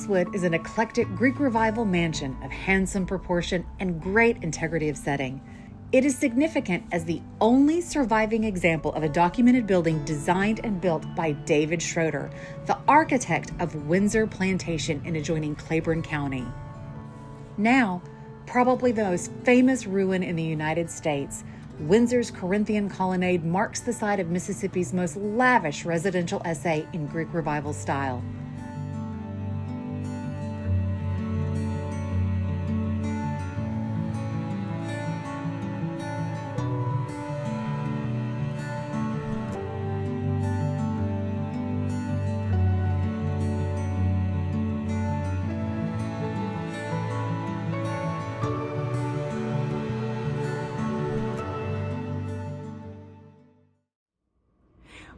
Rosswood is an eclectic Greek Revival mansion of handsome proportion and great integrity of setting. It is significant as the only surviving example of a documented building designed and built by David Schroeder, the architect of Windsor Plantation in adjoining Claiborne County. Now, probably the most famous ruin in the United States, Windsor's Corinthian colonnade marks the site of Mississippi's most lavish residential essay in Greek Revival style.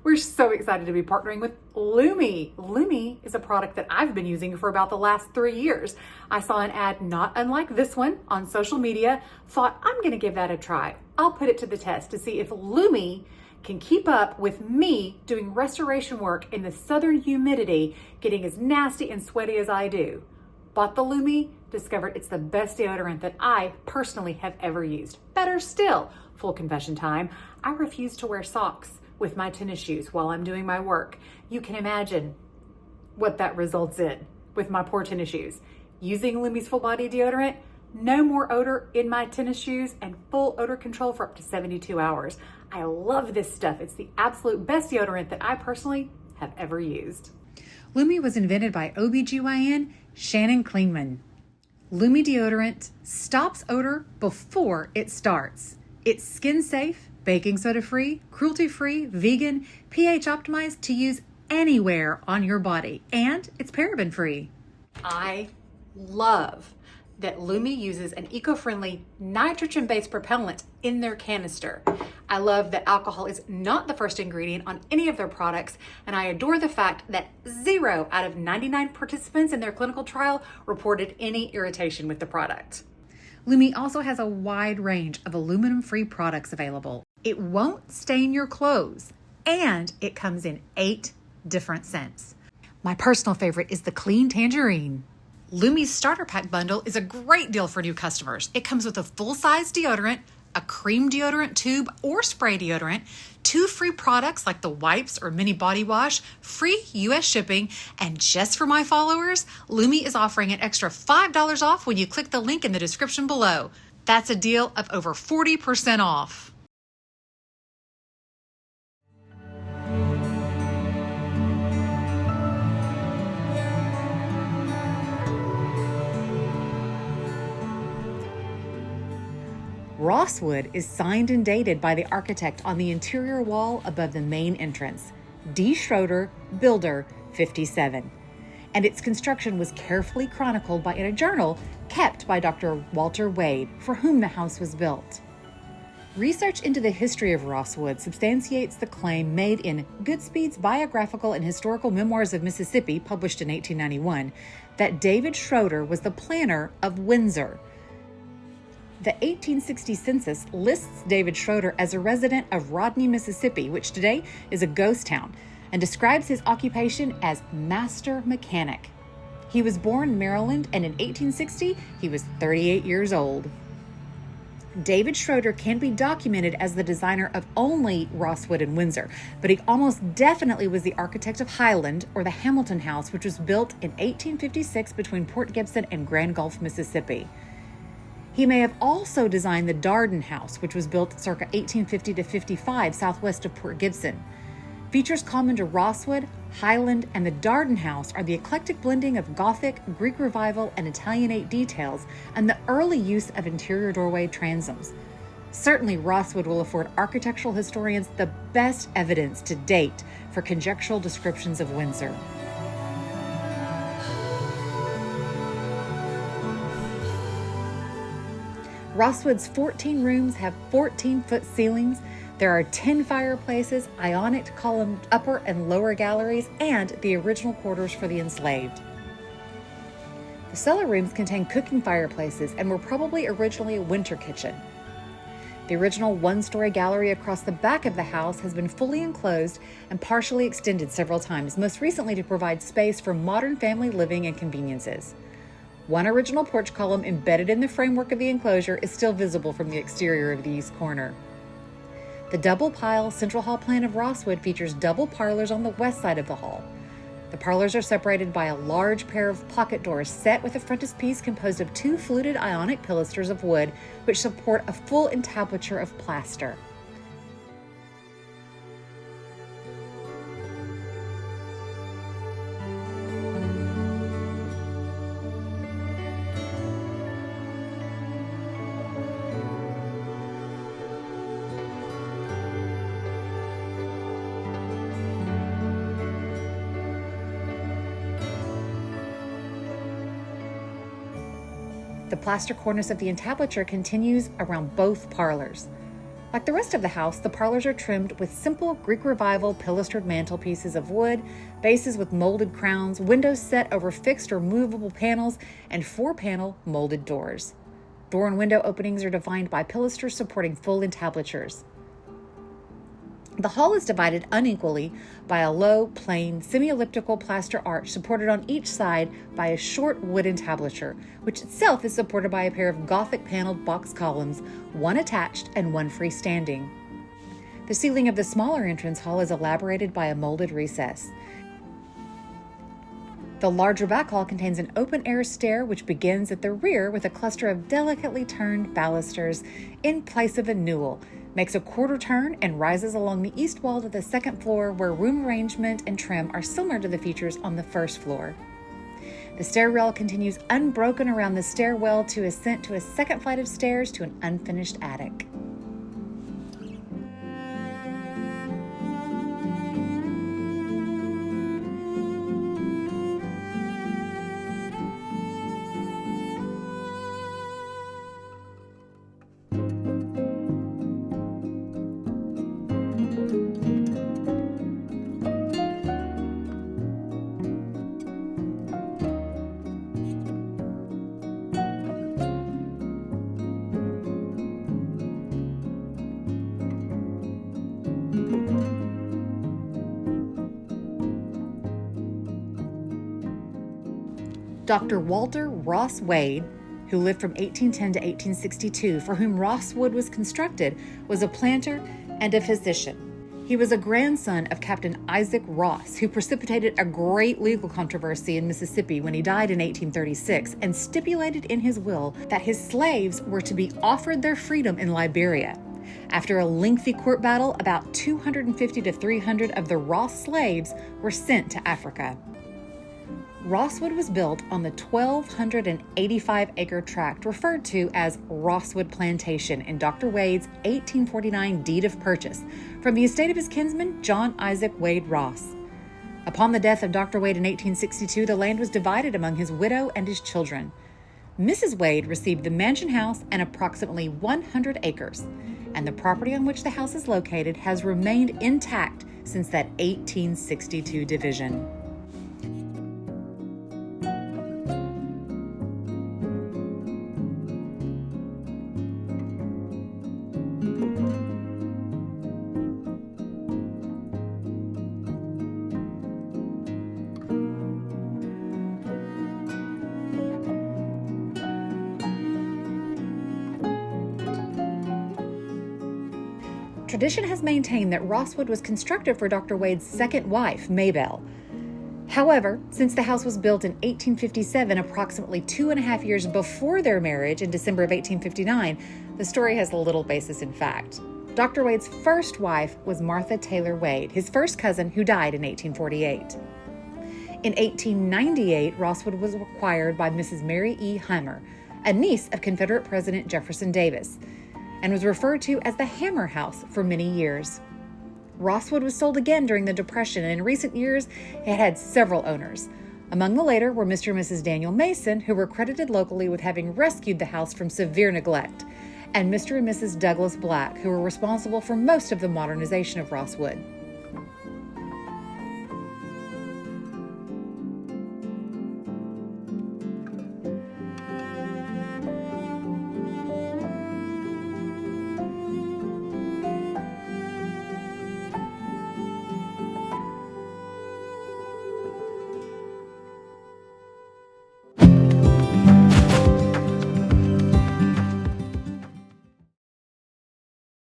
We're so excited to be partnering with Lumi. Lumi is a product that I've been using for about the last 3 years. I saw an ad not unlike this one on social media, thought I'm gonna give that a try. I'll put it to the test to see if Lumi can keep up with me doing restoration work in the southern humidity, getting as nasty and sweaty as I do. Bought the Lumi, discovered it's the best deodorant that I personally have ever used. Better still, full confession time, I refuse to wear socks with my tennis shoes while I'm doing my work. You can imagine what that results in with my poor tennis shoes. Using Lumi's full body deodorant, no more odor in my tennis shoes and full odor control for up to 72 hours. I love this stuff. It's the absolute best deodorant that I personally have ever used. Lumi was invented by OBGYN Shannon Klingman. Lumi deodorant stops odor before it starts. It's skin safe, baking soda free, cruelty free, vegan, pH optimized to use anywhere on your body, and it's paraben free. I love that Lumi uses an eco-friendly nitrogen-based propellant in their canister. I love that alcohol is not the first ingredient on any of their products, and I adore the fact that 0 out of 99 participants in their clinical trial reported any irritation with the product. Lumi also has a wide range of aluminum-free products available. It won't stain your clothes, and it comes in 8 different scents. My personal favorite is the Clean Tangerine. Lumi's Starter Pack Bundle is a great deal for new customers. It comes with a full-size deodorant, a cream deodorant tube or spray deodorant, 2 free products like the wipes or mini body wash, free US shipping, and just for my followers, Lumi is offering an extra $5 off when you click the link in the description below. That's a deal of over 40% off. Rosswood is signed and dated by the architect on the interior wall above the main entrance, D. Schroeder, Builder, 57. And its construction was carefully chronicled in a journal kept by Dr. Walter Wade, for whom the house was built. Research into the history of Rosswood substantiates the claim made in Goodspeed's Biographical and Historical Memoirs of Mississippi, published in 1891, that David Schroeder was the planner of Windsor. The 1860 census lists David Schroeder as a resident of Rodney, Mississippi, which today is a ghost town, and describes his occupation as master mechanic. He was born in Maryland, and in 1860, he was 38 years old. David Schroeder can be documented as the designer of only Rosswood and Windsor, but he almost definitely was the architect of Highland, or the Hamilton House, which was built in 1856 between Port Gibson and Grand Gulf, Mississippi. He may have also designed the Darden House, which was built circa 1850 to 55 southwest of Port Gibson. Features common to Rosswood, Highland, and the Darden House are the eclectic blending of Gothic, Greek Revival, and Italianate details, and the early use of interior doorway transoms. Certainly, Rosswood will afford architectural historians the best evidence to date for conjectural descriptions of Windsor. Rosswood's 14 rooms have 14-foot ceilings. There are 10 fireplaces, ionic columned upper and lower galleries, and the original quarters for the enslaved. The cellar rooms contain cooking fireplaces and were probably originally a winter kitchen. The original one-story gallery across the back of the house has been fully enclosed and partially extended several times, most recently to provide space for modern family living and conveniences. One original porch column embedded in the framework of the enclosure is still visible from the exterior of the east corner. The double-pile central hall plan of Rosswood features double parlors on the west side of the hall. The parlors are separated by a large pair of pocket doors set with a frontispiece composed of 2 fluted ionic pilasters of wood which support a full entablature of plaster. The plaster cornice of the entablature continues around both parlors. Like the rest of the house, the parlors are trimmed with simple Greek Revival pilastered mantelpieces of wood, bases with molded crowns, windows set over fixed or movable panels, and 4-panel molded doors. Door and window openings are defined by pilasters supporting full entablatures. The hall is divided unequally by a low, plain, semi-elliptical plaster arch supported on each side by a short wood entablature, which itself is supported by a pair of Gothic paneled box columns, one attached and one freestanding. The ceiling of the smaller entrance hall is elaborated by a molded recess. The larger back hall contains an open-air stair which begins at the rear with a cluster of delicately turned balusters in place of a newel, makes a quarter turn, and rises along the east wall to the second floor where room arrangement and trim are similar to the features on the first floor. The stair rail continues unbroken around the stairwell to ascent to a second flight of stairs to an unfinished attic. Dr. Walter Ross Wade, who lived from 1810 to 1862, for whom Rosswood was constructed, was a planter and a physician. He was a grandson of Captain Isaac Ross, who precipitated a great legal controversy in Mississippi when he died in 1836 and stipulated in his will that his slaves were to be offered their freedom in Liberia. After a lengthy court battle, about 250 to 300 of the Ross slaves were sent to Africa. Rosswood was built on the 1,285-acre tract referred to as Rosswood Plantation in Dr. Wade's 1849 deed of purchase from the estate of his kinsman, John Isaac Wade Ross. Upon the death of Dr. Wade in 1862, the land was divided among his widow and his children. Mrs. Wade received the mansion house and approximately 100 acres, and the property on which the house is located has remained intact since that 1862 division. Tradition has maintained that Rosswood was constructed for Dr. Wade's second wife, Maybelle. However, since the house was built in 1857, approximately 2.5 years before their marriage in December of 1859, the story has little basis in fact. Dr. Wade's first wife was Martha Taylor Wade, his first cousin, who died in 1848. In 1898, Rosswood was acquired by Mrs. Mary E. Hammer, a niece of Confederate President Jefferson Davis, and was referred to as the Hammer House for many years. Rosswood was sold again during the Depression, and in recent years it had several owners. Among the later were Mr. and Mrs. Daniel Mason, who were credited locally with having rescued the house from severe neglect, and Mr. and Mrs. Douglas Black, who were responsible for most of the modernization of Rosswood.